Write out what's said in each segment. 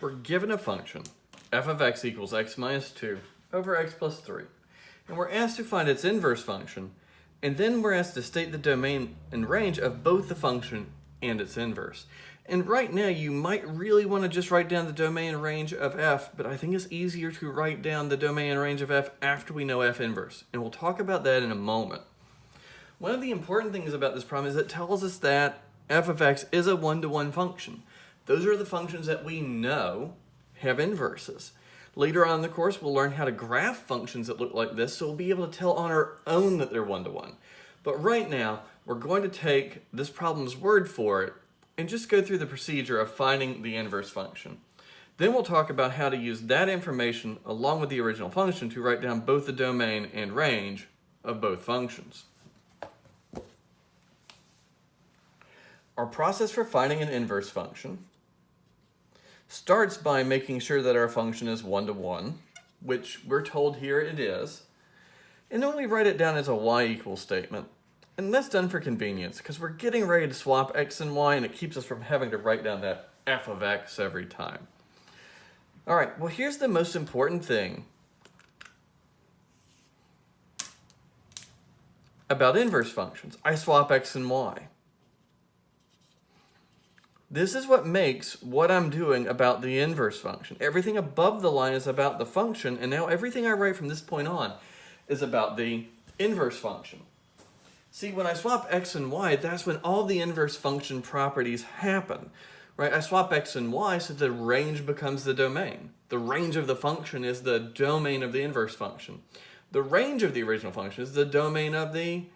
we're given a function, f of x equals x minus 2 over x plus 3. And we're asked to find its inverse function, and then we're asked to state the domain and range of both the function and its inverse. And right now you might really want to just write down the domain and range of f, but I think it's easier to write down the domain and range of f after we know f inverse. And we'll talk about that in a moment. One of the important things about this problem is it tells us that f of x is a one-to-one function. Those are the functions that we know have inverses. Later on in the course, we'll learn how to graph functions that look like this, so we'll be able to tell on our own that they're one-to-one. But right now, we're going to take this problem's word for it and just go through the procedure of finding the inverse function. Then we'll talk about how to use that information along with the original function to write down both the domain and range of both functions. Our process for finding an inverse function starts by making sure that our function is one-to-one, which we're told here it is, and then we write it down as a y equals statement. And that's done for convenience because we're getting ready to swap x and y, and it keeps us from having to write down that f of x every time. All right, well, here's the most important thing about inverse functions. I swap x and y. This is what makes what I'm doing about the inverse function. Everything above the line is about the function, and now everything I write from this point on is about the inverse function. See, when I swap x and y, that's when all the inverse function properties happen, right? I swap x and y so the range becomes the domain. The range of the function is the domain of the inverse function. The range of the original function is the domain of the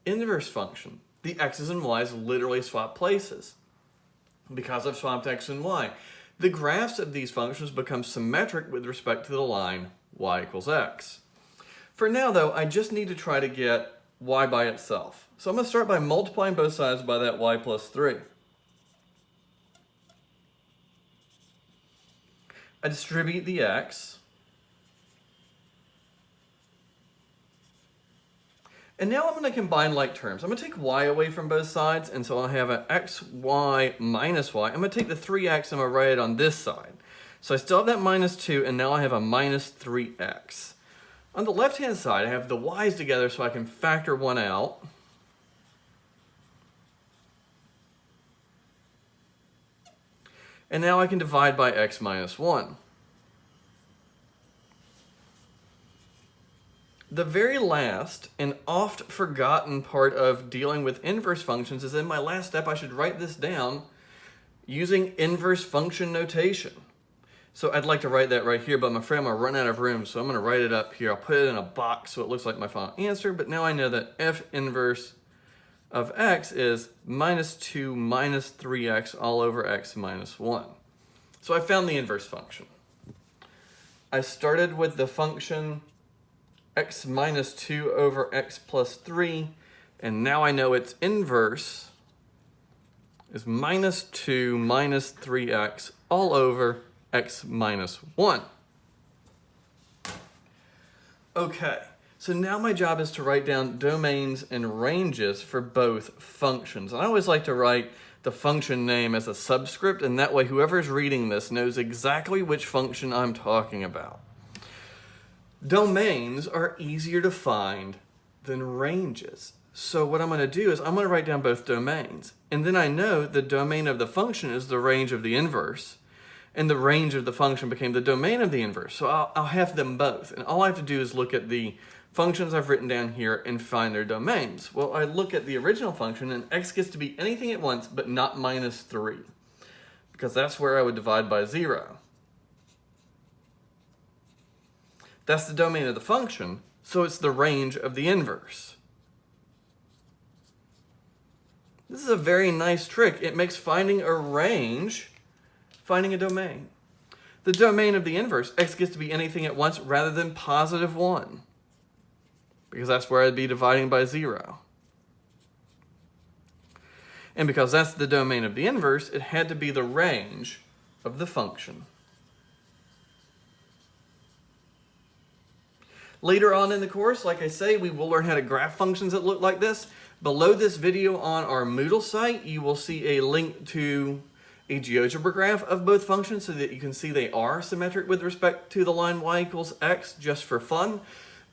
inverse function. The x's and y's literally swap places because I've swapped x and y. The graphs of these functions become symmetric with respect to the line y equals x. For now, though, I just need to try to get y by itself. So I'm going to start by multiplying both sides by that y plus 3. I distribute the x. And now I'm going to combine like terms. I'm going to take y away from both sides, and so I'll have an xy minus y. I'm going to take the 3x and I'm going to write it on this side. So I still have that minus 2, and now I have a minus 3x. On the left-hand side, I have the y's together so I can factor one out. And now I can divide by x minus 1. The very last and oft forgotten part of dealing with inverse functions is in my last step. I should write this down using inverse function notation. So I'd like to write that right here, but I'm afraid I'm going to run out of room, so I'm going to write it up here. I'll put it in a box so it looks like my final answer, but now I know that f inverse of x is minus 2 minus 3x all over x minus 1. So I found the inverse function. I started with the function x minus 2 over x plus 3, and now I know its inverse is minus 2 minus 3x all over x minus 1. Okay, so now my job is to write down domains and ranges for both functions. And I always like to write the function name as a subscript, and that way whoever's reading this knows exactly which function I'm talking about. Domains are easier to find than ranges. So what I'm going to do is I'm going to write down both domains. And then I know the domain of the function is the range of the inverse, and the range of the function became the domain of the inverse. So I'll have them both. And all I have to do is look at the functions I've written down here and find their domains. Well, I look at the original function, and x gets to be anything at once, but not minus 3, because that's where I would divide by 0. That's the domain of the function, so it's the range of the inverse. This is a very nice trick. It makes finding a range finding a domain. The domain of the inverse, x gets to be anything at once rather than positive 1, because that's where I'd be dividing by 0. And because that's the domain of the inverse, it had to be the range of the function. Later on in the course, like I say, we will learn how to graph functions that look like this. Below this video on our Moodle site, you will see a link to a GeoGebra graph of both functions so that you can see they are symmetric with respect to the line y equals x, just for fun.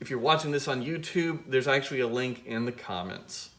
If you're watching this on YouTube, there's actually a link in the comments.